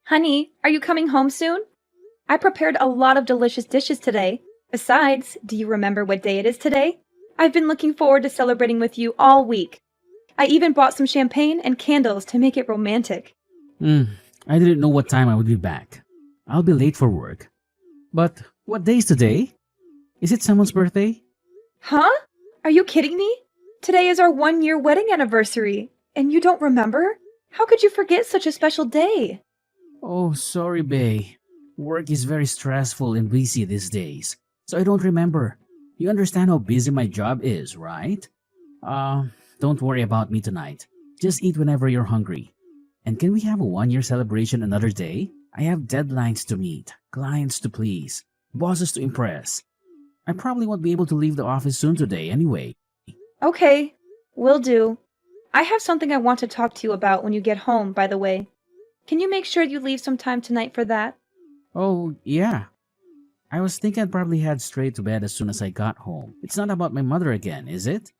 Honey, are you coming home soon? I prepared a lot of delicious dishes today. Besides, do you remember what day it is today? I've been looking forward to celebrating with you all week. I even bought some champagne and candles to make it romantic. Hmm, I didn't know what time I would be back. I'll be late for work. But what day is today? Is it someone's birthday? Huh? Are you kidding me? Today is our 1 year wedding anniversary, and you don't remember? How could you forget such a special day? Oh, sorry, Bay. Work is very stressful and busy these days, so I don't remember. You understand how busy my job is, right? Uh, don't worry about me tonight. Just eat whenever you're hungry. And can we have a 1 year celebration another day? I have deadlines to meet, clients to please, bosses to impress. I probably won't be able to leave the office soon today anyway. Okay, will do. I have something I want to talk to you about when you get home, by the way. Can you make sure you leave some time tonight for that? Oh, yeah. I was thinking I'd probably head straight to bed as soon as I got home. It's not about my mother again, is it?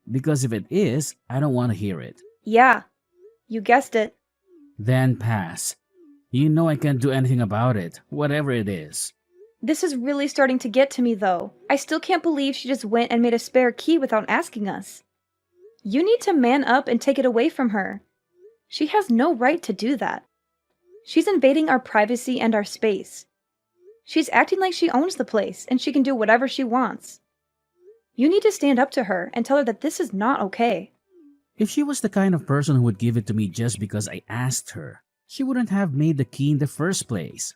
Because if it is, I don't want to hear it. Yeah, you guessed it. Then pass. You know I can't do anything about it, whatever it is. This is really starting to get to me, though. I still can't believe she just went and made a spare key without asking us. You need to man up and take it away from her. She has no right to do that. She's invading our privacy and our space. She's acting like she owns the place and she can do whatever she wants. You need to stand up to her and tell her that this is not okay. If she was the kind of person who would give it to me just because I asked her, she wouldn't have made the key in the first place.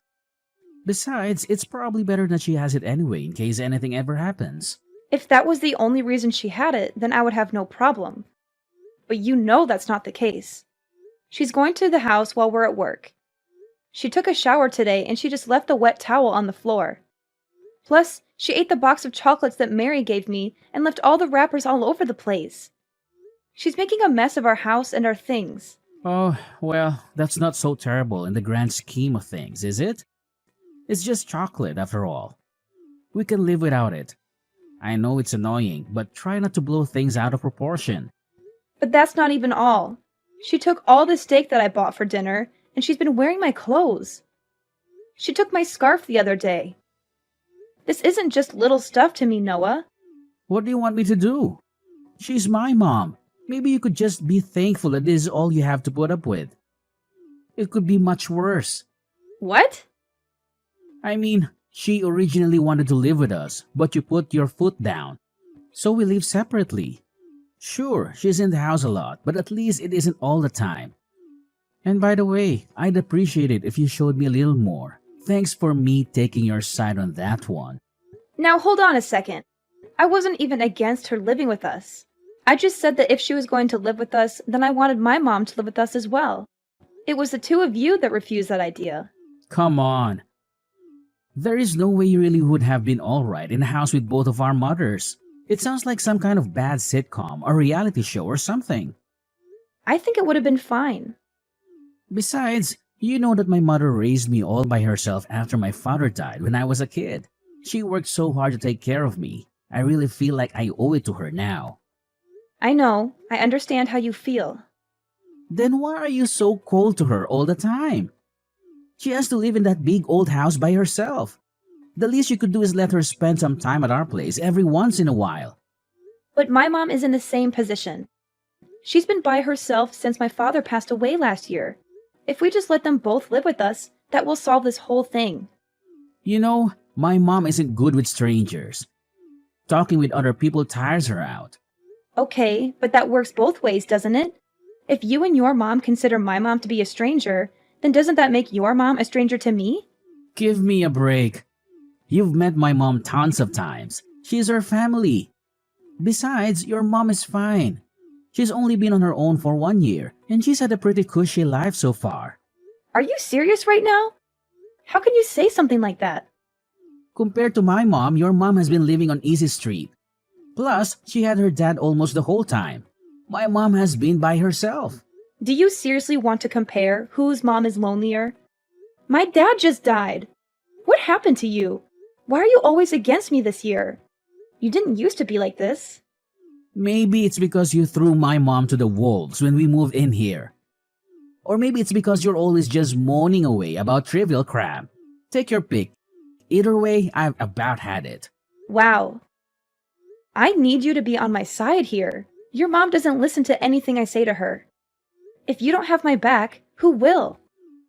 Besides, it's probably better that she has it anyway in case anything ever happens. If that was the only reason she had it, then I would have no problem. But you know that's not the case. She's going to the house while we're at work. She took a shower today and she just left the wet towel on the floor. Plus, she ate the box of chocolates that Mary gave me and left all the wrappers all over the place. She's making a mess of our house and our things. Oh, well, that's not so terrible in the grand scheme of things, is it? It's just chocolate after all. We can live without it. I know it's annoying, but try not to blow things out of proportion. But that's not even all. She took all the steak that I bought for dinner, and she's been wearing my clothes. She took my scarf the other day. This isn't just little stuff to me, Noah. What do you want me to do? She's my mom. Maybe you could just be thankful that this is all you have to put up with. It could be much worse. What? I mean, she originally wanted to live with us, but you put your foot down. So we live separately. Sure, she's in the house a lot, but at least it isn't all the time. And by the way, I'd appreciate it if you showed me a little more. Thanks for me taking your side on that one. Now hold on a second. I wasn't even against her living with us. I just said that if she was going to live with us, then I wanted my mom to live with us as well. It was the two of you that refused that idea. Come on. There is no way you really would have been alright in a house with both of our mothers. It sounds like some kind of bad sitcom or reality show or something. I think it would have been fine. Besides, you know that my mother raised me all by herself after my father died when I was a kid. She worked so hard to take care of me. I really feel like I owe it to her now. I know. I understand how you feel. Then why are you so cold to her all the time? She has to live in that big old house by herself. The least you could do is let her spend some time at our place every once in a while. But my mom is in the same position. She's been by herself since my father passed away last year. If we just let them both live with us, that will solve this whole thing. You know, my mom isn't good with strangers. Talking with other people tires her out. Okay, but that works both ways, doesn't it? If you and your mom consider my mom to be a stranger, then doesn't that make your mom a stranger to me? Give me a break. You've met my mom tons of times. She's our family. Besides, your mom is fine. She's only been on her own for 1 year, and she's had a pretty cushy life so far. Are you serious right now? How can you say something like that? Compared to my mom, your mom has been living on Easy Street. Plus, she had her dad almost the whole time. My mom has been by herself. Do you seriously want to compare whose mom is lonelier? My dad just died. What happened to you? Why are you always against me this year? You didn't used to be like this. Maybe it's because you threw my mom to the wolves when we moved in here. Or maybe it's because you're always just moaning away about trivial crap. Take your pick. Either way, I've about had it. Wow. I need you to be on my side here. Your mom doesn't listen to anything I say to her. If you don't have my back, who will?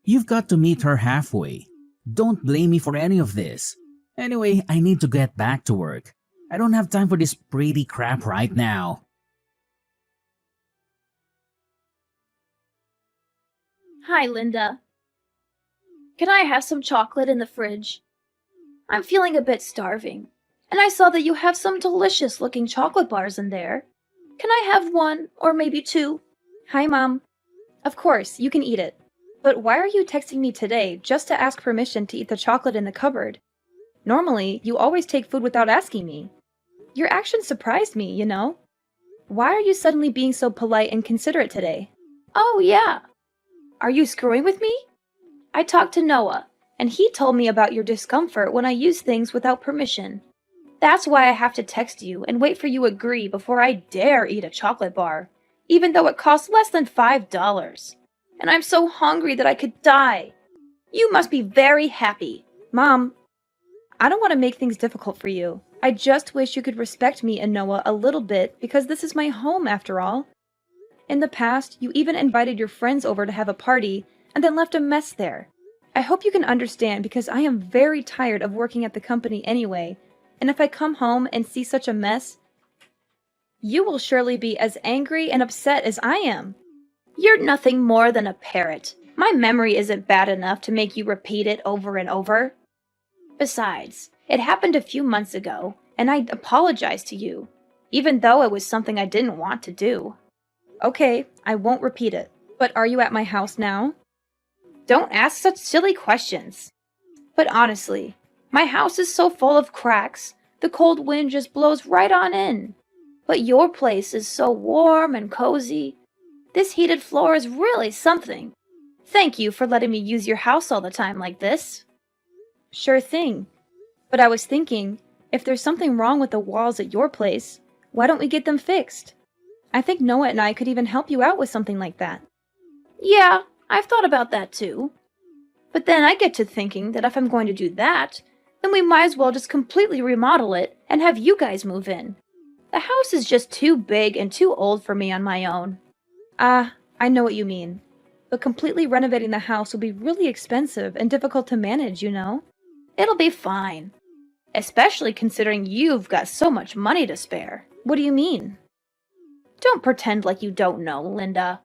You've got to meet her halfway. Don't blame me for any of this. Anyway, I need to get back to work. I don't have time for this pretty crap right now. Hi, Linda. Can I have some chocolate in the fridge? I'm feeling a bit starving, and I saw that you have some delicious looking chocolate bars in there. Can I have one, or maybe two? Hi, Mom. Of course, you can eat it. But why are you texting me today just to ask permission to eat the chocolate in the cupboard? Normally, you always take food without asking me. Your actions surprised me, you know? Why are you suddenly being so polite and considerate today? Oh, yeah. Are you screwing with me? I talked to Noah, and he told me about your discomfort when I use things without permission. That's why I have to text you and wait for you to agree before I dare eat a chocolate bar, even though it costs less than $5. And I'm so hungry that I could die. You must be very happy. Mom, I don't want to make things difficult for you. I just wish you could respect me and Noah a little bit because this is my home after all. In the past, you even invited your friends over to have a party and then left a mess there. I hope you can understand because I am very tired of working at the company anyway, and if I come home and see such a mess, you will surely be as angry and upset as I am. You're nothing more than a parrot. My memory isn't bad enough to make you repeat it over and over. Besides, it happened a few months ago, and I apologized to you, even though it was something I didn't want to do. Okay, I won't repeat it. But are you at my house now? Don't ask such silly questions. But honestly, my house is so full of cracks, the cold wind just blows right on in. But your place is so warm and cozy. This heated floor is really something. Thank you for letting me use your house all the time like this. Sure thing. But I was thinking, if there's something wrong with the walls at your place, why don't we get them fixed? I think Noah and I could even help you out with something like that. Yeah, I've thought about that too. But then I get to thinking that if I'm going to do that, then we might as well just completely remodel it and have you guys move in. The house is just too big and too old for me on my own. I know what you mean. But completely renovating the house will be really expensive and difficult to manage, you know? It'll be fine. Especially considering you've got so much money to spare. What do you mean? Don't pretend like you don't know, Linda.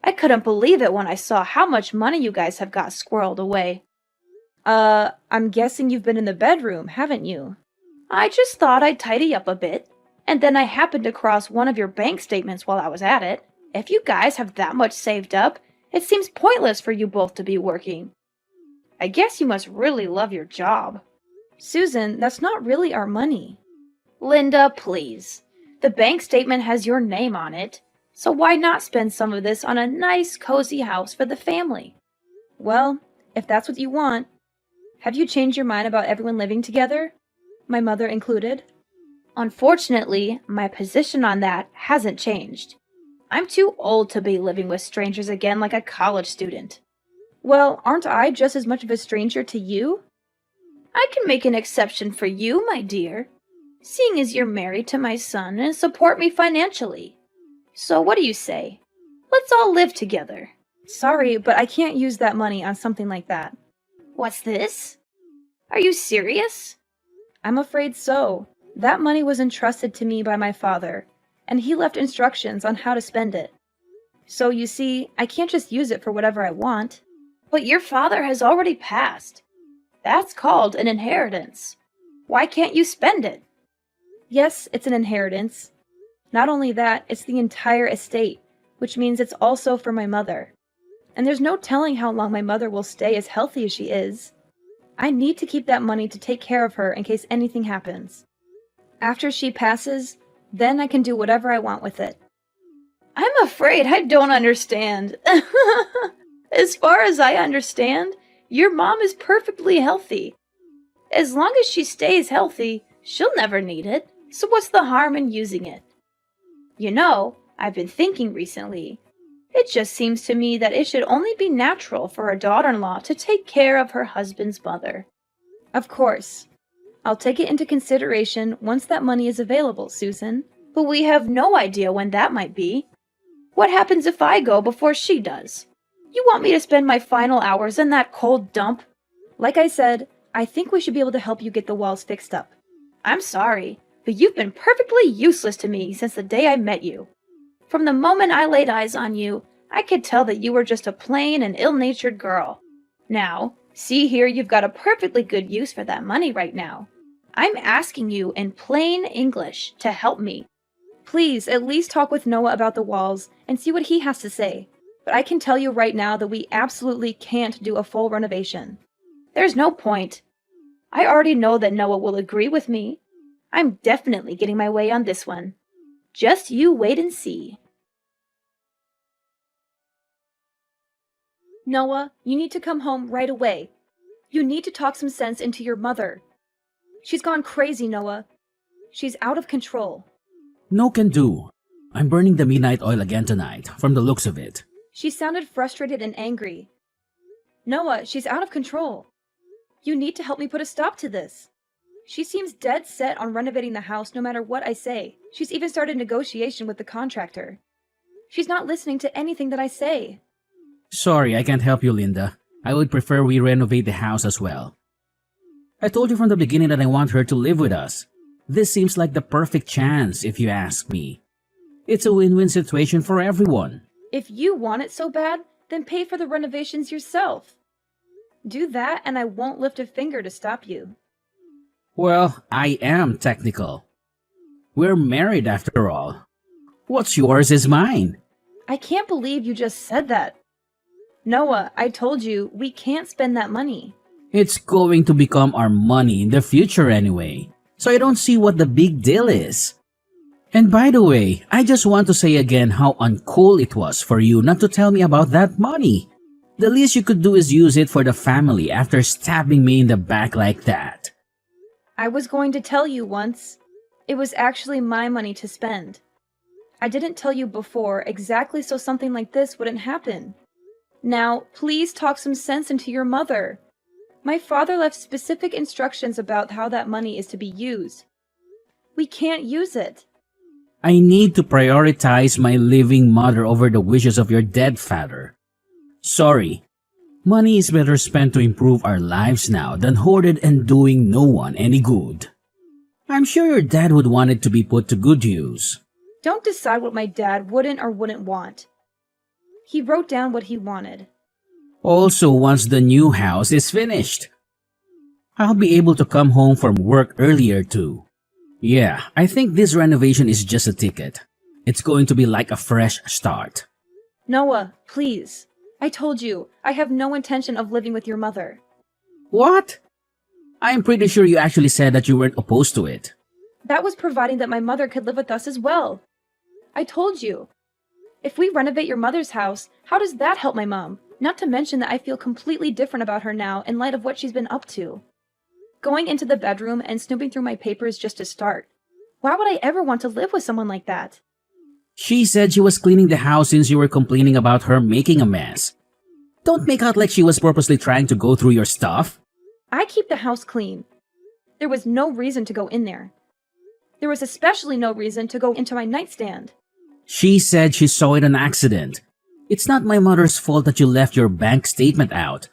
I couldn't believe it when I saw how much money you guys have got squirreled away. I'm guessing you've been in the bedroom, haven't you? I just thought I'd tidy up a bit, and then I happened to cross one of your bank statements while I was at it. If you guys have that much saved up, it seems pointless for you both to be working. I guess you must really love your job. Susan, that's not really our money. Linda, please. The bank statement has your name on it, so why not spend some of this on a nice, cozy house for the family? Well, if that's what you want. Have you changed your mind about everyone living together? My mother included? Unfortunately, my position on that hasn't changed. I'm too old to be living with strangers again like a college student. Well, aren't I just as much of a stranger to you? I can make an exception for you, my dear, seeing as you're married to my son and support me financially. So what do you say? Let's all live together. Sorry, but I can't use that money on something like that. What's this? Are you serious? I'm afraid so. That money was entrusted to me by my father, and he left instructions on how to spend it. So you see, I can't just use it for whatever I want. But your father has already passed. That's called an inheritance. Why can't you spend it? Yes, it's an inheritance. Not only that, it's the entire estate, which means it's also for my mother. And there's no telling how long my mother will stay as healthy as she is. I need to keep that money to take care of her in case anything happens. After she passes, then I can do whatever I want with it. I'm afraid I don't understand. As far as I understand, your mom is perfectly healthy. As long as she stays healthy, she'll never need it. So what's the harm in using it? You know, I've been thinking recently. It just seems to me that it should only be natural for a daughter-in-law to take care of her husband's mother. Of course. I'll take it into consideration once that money is available, Susan. But we have no idea when that might be. What happens if I go before she does? You want me to spend my final hours in that cold dump? Like I said, I think we should be able to help you get the walls fixed up. I'm sorry, but you've been perfectly useless to me since the day I met you. From the moment I laid eyes on you, I could tell that you were just a plain and ill-natured girl. Now, see here, you've got a perfectly good use for that money right now. I'm asking you in plain English to help me. Please, at least talk with Noah about the walls and see what he has to say. But I can tell you right now that we absolutely can't do a full renovation. There's no point. I already know that Noah will agree with me. I'm definitely getting my way on this one. Just you wait and see. Noah, you need to come home right away. You need to talk some sense into your mother. She's gone crazy, Noah. She's out of control. No can do. I'm burning the midnight oil again tonight, from the looks of it. She sounded frustrated and angry. Noah, she's out of control. You need to help me put a stop to this. She seems dead set on renovating the house no matter what I say. She's even started negotiation with the contractor. She's not listening to anything that I say. Sorry, I can't help you, Linda. I would prefer we renovate the house as well. I told you from the beginning that I want her to live with us. This seems like the perfect chance, if you ask me. It's a win-win situation for everyone. If you want it so bad, then pay for the renovations yourself. Do that and I won't lift a finger to stop you. Well, I am technical. We're married after all. What's yours is mine. I can't believe you just said that. Noah, I told you, we can't spend that money. It's going to become our money in the future anyway, so I don't see what the big deal is. And by the way, I just want to say again how uncool it was for you not to tell me about that money. The least you could do is use it for the family after stabbing me in the back like that. I was going to tell you once. It was actually my money to spend. I didn't tell you before exactly so something like this wouldn't happen. Now, please talk some sense into your mother. My father left specific instructions about how that money is to be used. We can't use it. I need to prioritize my living mother over the wishes of your dead father. Sorry. Money is better spent to improve our lives now than hoarded and doing no one any good. I'm sure your dad would want it to be put to good use. Don't decide what my dad wouldn't or wouldn't want. He wrote down what he wanted. Also, once the new house is finished, I'll be able to come home from work earlier too. Yeah, I think this renovation is just a ticket. It's going to be like a fresh start. Noah, please. I told you, I have no intention of living with your mother. What? I'm pretty sure you actually said that you weren't opposed to it. That was providing that my mother could live with us as well. I told you. If we renovate your mother's house, how does that help my mom? Not to mention that I feel completely different about her now in light of what she's been up to. Going into the bedroom and snooping through my papers just to start. Why would I ever want to live with someone like that? She said she was cleaning the house since you were complaining about her making a mess. Don't make out like she was purposely trying to go through your stuff. I keep the house clean. There was no reason to go in there. There was especially no reason to go into my nightstand. She said she saw it on accident. It's not my mother's fault that you left your bank statement out.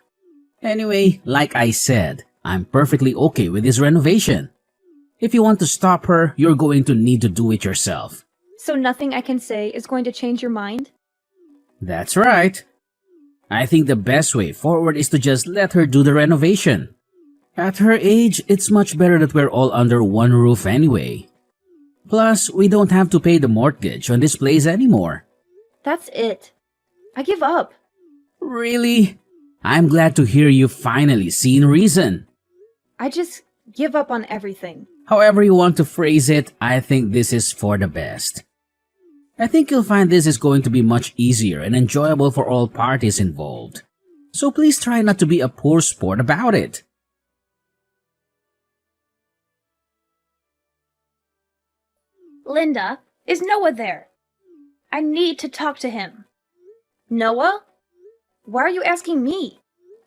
Anyway, like I said, I'm perfectly okay with this renovation. If you want to stop her, you're going to need to do it yourself. So nothing I can say is going to change your mind? That's right. I think the best way forward is to just let her do the renovation. At her age, it's much better that we're all under one roof anyway. Plus, we don't have to pay the mortgage on this place anymore. That's it. I give up. Really? I'm glad to hear you finally seen reason. I just give up on everything. However you want to phrase it, I think this is for the best. I think you'll find this is going to be much easier and enjoyable for all parties involved. So please try not to be a poor sport about it. Linda, is Noah there? I need to talk to him. Noah? Why are you asking me?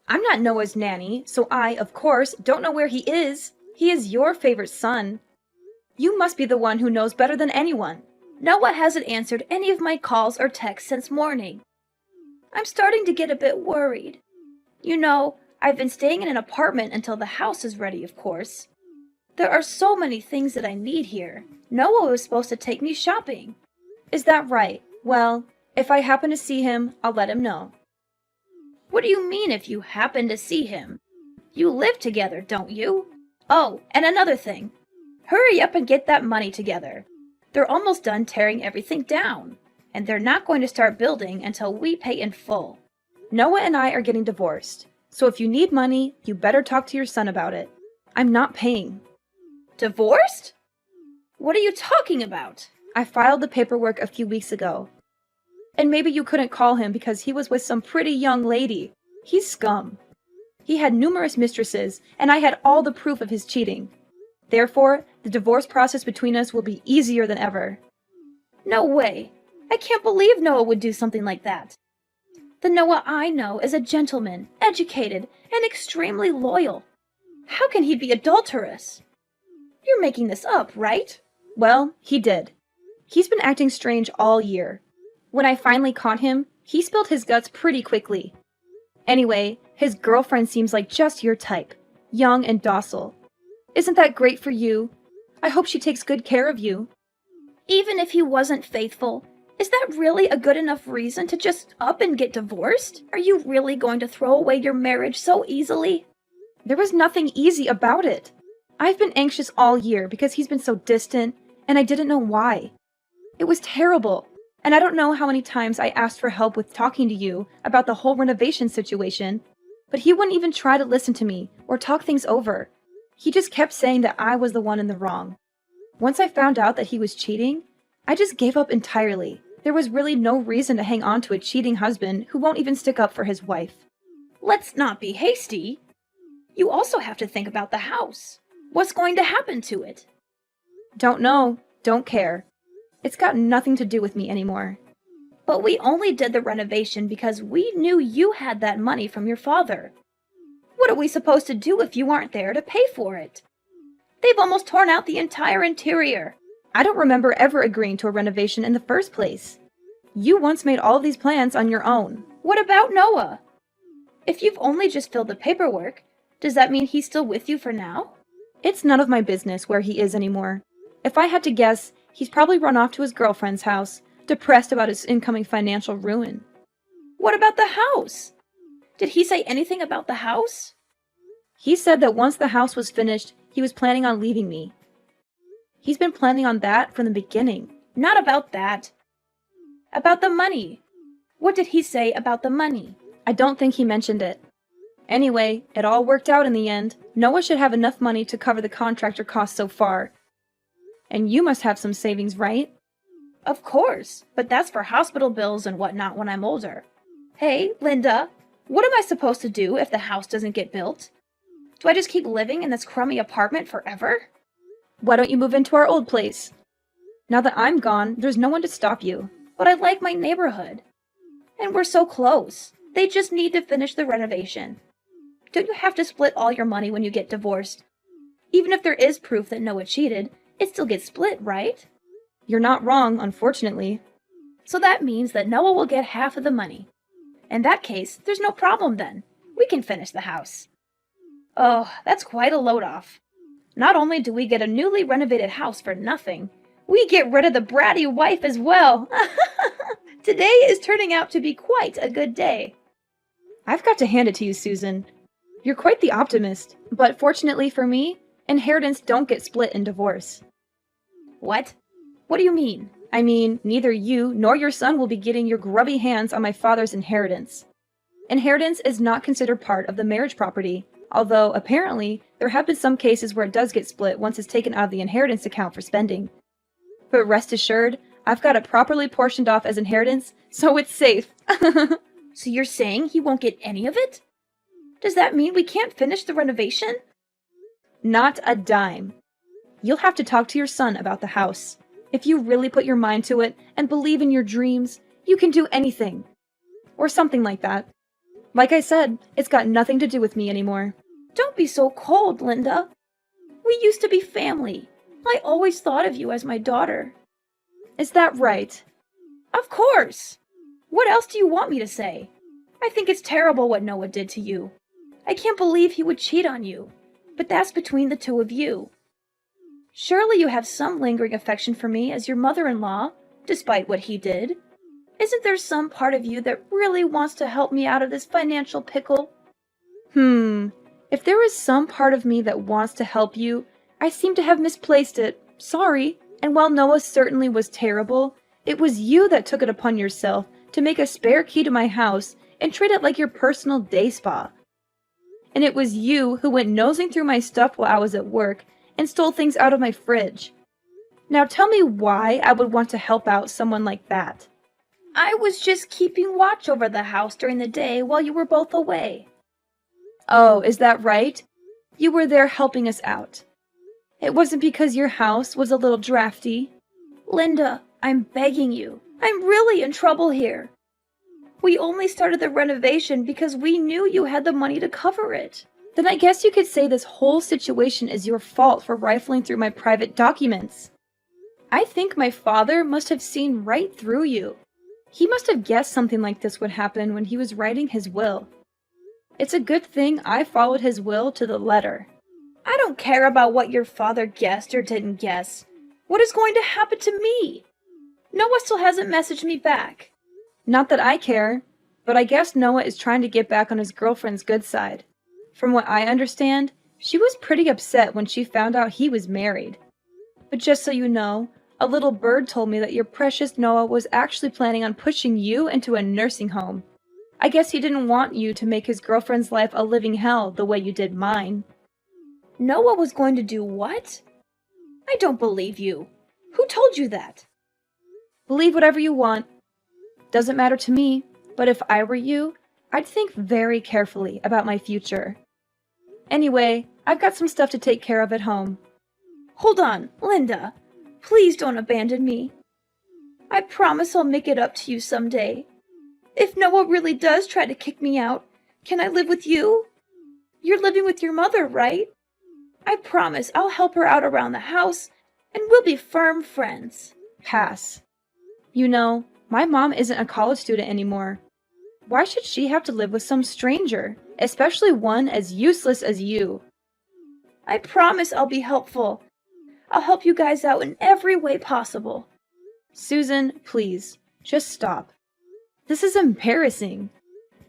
I'm not Noah's nanny, so I, of course, don't know where he is. He is your favorite son. You must be the one who knows better than anyone. Noah hasn't answered any of my calls or texts since morning. I'm starting to get a bit worried. You know, I've been staying in an apartment until the house is ready, of course. There are so many things that I need here. Noah was supposed to take me shopping. Is that right? Well, if I happen to see him, I'll let him know. What do you mean if you happen to see him? You live together, don't you? Oh, and another thing. Hurry up and get that money together. They're almost done tearing everything down, and they're not going to start building until we pay in full. Noah and I are getting divorced, so if you need money, you better talk to your son about it. I'm not paying. Divorced? What are you talking about? I filed the paperwork a few weeks ago. And maybe you couldn't call him because he was with some pretty young lady. He's scum. He had numerous mistresses, and I had all the proof of his cheating. Therefore, the divorce process between us will be easier than ever. No way. I can't believe Noah would do something like that. The Noah I know is a gentleman, educated, and extremely loyal. How can he be adulterous? You're making this up, right? Well, he did. He's been acting strange all year. When I finally caught him, he spilled his guts pretty quickly. Anyway, his girlfriend seems like just your type, young and docile. Isn't that great for you? I hope she takes good care of you. Even if he wasn't faithful, is that really a good enough reason to just up and get divorced? Are you really going to throw away your marriage so easily? There was nothing easy about it. I've been anxious all year because he's been so distant, and I didn't know why. It was terrible. And I don't know how many times I asked for help with talking to you about the whole renovation situation, but he wouldn't even try to listen to me or talk things over. He just kept saying that I was the one in the wrong. Once I found out that he was cheating, I just gave up entirely. There was really no reason to hang on to a cheating husband who won't even stick up for his wife. Let's not be hasty. You also have to think about the house. What's going to happen to it? Don't know. Don't care. It's got nothing to do with me anymore. But we only did the renovation because we knew you had that money from your father. What are we supposed to do if you aren't there to pay for it? They've almost torn out the entire interior. I don't remember ever agreeing to a renovation in the first place. You once made all of these plans on your own. What about Noah? If you've only just filled the paperwork, does that mean he's still with you for now? It's none of my business where he is anymore. If I had to guess, he's probably run off to his girlfriend's house, depressed about his incoming financial ruin. What about the house? Did he say anything about the house? He said that once the house was finished, he was planning on leaving me. He's been planning on that from the beginning. Not about that. About the money. What did he say about the money? I don't think he mentioned it. Anyway, it all worked out in the end. Noah should have enough money to cover the contractor costs so far. And you must have some savings, right? Of course, but that's for hospital bills and whatnot when I'm older. Hey, Linda, what am I supposed to do if the house doesn't get built? Do I just keep living in this crummy apartment forever? Why don't you move into our old place? Now that I'm gone, there's no one to stop you. But I like my neighborhood. And we're so close. They just need to finish the renovation. Don't you have to split all your money when you get divorced? Even if there is proof that Noah cheated, it still gets split, right? You're not wrong, unfortunately. So that means that Noah will get half of the money. In that case, there's no problem then. We can finish the house. Oh, that's quite a load off. Not only do we get a newly renovated house for nothing, we get rid of the bratty wife as well. Today is turning out to be quite a good day. I've got to hand it to you, Susan. You're quite the optimist, but fortunately for me, inheritance don't get split in divorce. What? What do you mean? I mean, neither you nor your son will be getting your grubby hands on my father's inheritance. Inheritance is not considered part of the marriage property, although apparently there have been some cases where it does get split once it's taken out of the inheritance account for spending. But rest assured, I've got it properly portioned off as inheritance, so it's safe. So you're saying he won't get any of it? Does that mean we can't finish the renovation? Not a dime. You'll have to talk to your son about the house. If you really put your mind to it and believe in your dreams, you can do anything. or something like that. Like I said, it's got nothing to do with me anymore. Don't be so cold, Linda. We used to be family. I always thought of you as my daughter. Is that right? Of course! What else do you want me to say? I think it's terrible what Noah did to you. I can't believe he would cheat on you. But that's between the two of you. Surely you have some lingering affection for me as your mother-in-law, despite what he did. Isn't there some part of you that really wants to help me out of this financial pickle? If there is some part of me that wants to help you, I seem to have misplaced it. Sorry. And while Noah certainly was terrible, it was you that took it upon yourself to make a spare key to my house and treat it like your personal day spa. And it was you who went nosing through my stuff while I was at work and stole things out of my fridge. Now tell me why I would want to help out someone like that. I was just keeping watch over the house during the day while you were both away. Oh, is that right? You were there helping us out. It wasn't because your house was a little drafty. Linda, I'm begging you. I'm really in trouble here. We only started the renovation because we knew you had the money to cover it. Then I guess you could say this whole situation is your fault for rifling through my private documents. I think my father must have seen right through you. He must have guessed something like this would happen when he was writing his will. It's a good thing I followed his will to the letter. I don't care about what your father guessed or didn't guess. What is going to happen to me? Noah still hasn't messaged me back. Not that I care, but I guess Noah is trying to get back on his girlfriend's good side. From what I understand, she was pretty upset when she found out he was married. But just so you know, a little bird told me that your precious Noah was actually planning on pushing you into a nursing home. I guess he didn't want you to make his girlfriend's life a living hell the way you did mine. Noah was going to do what? I don't believe you. Who told you that? Believe whatever you want. Doesn't matter to me, but if I were you, I'd think very carefully about my future. Anyway, I've got some stuff to take care of at home. Hold on, Linda. Please don't abandon me. I promise I'll make it up to you someday. If Noah really does try to kick me out, can I live with you? You're living with your mother, right? I promise I'll help her out around the house, and we'll be firm friends. Pass. You know, my mom isn't a college student anymore. Why should she have to live with some stranger, especially one as useless as you? I promise I'll be helpful. I'll help you guys out in every way possible. Susan, please, just stop. This is embarrassing.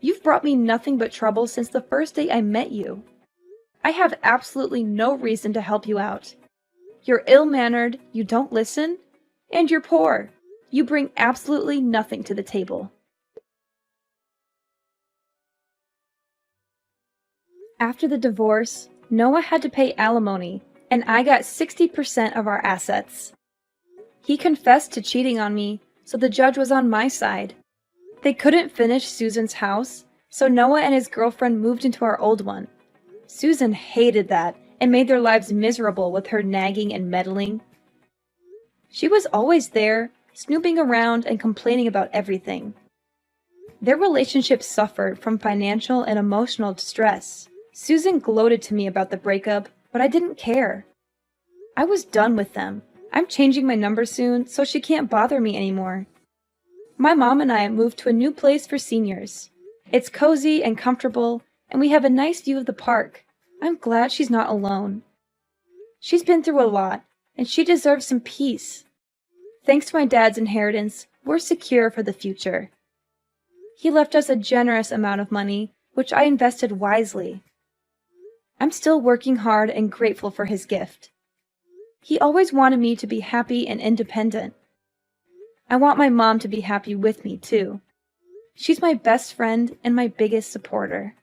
You've brought me nothing but trouble since the first day I met you. I have absolutely no reason to help you out. You're ill-mannered, you don't listen, and you're poor. You bring absolutely nothing to the table. After the divorce, Noah had to pay alimony, and I got 60% of our assets. He confessed to cheating on me, so the judge was on my side. They couldn't finish Susan's house, so Noah and his girlfriend moved into our old one. Susan hated that and made their lives miserable with her nagging and meddling. She was always there, snooping around and complaining about everything. Their relationship suffered from financial and emotional distress. Susan gloated to me about the breakup, but I didn't care. I was done with them. I'm changing my number soon, so she can't bother me anymore. My mom and I moved to a new place for seniors. It's cozy and comfortable, and we have a nice view of the park. I'm glad she's not alone. She's been through a lot, and she deserves some peace. Thanks to my dad's inheritance, we're secure for the future. He left us a generous amount of money, which I invested wisely. I'm still working hard and grateful for his gift. He always wanted me to be happy and independent. I want my mom to be happy with me, too. She's my best friend and my biggest supporter.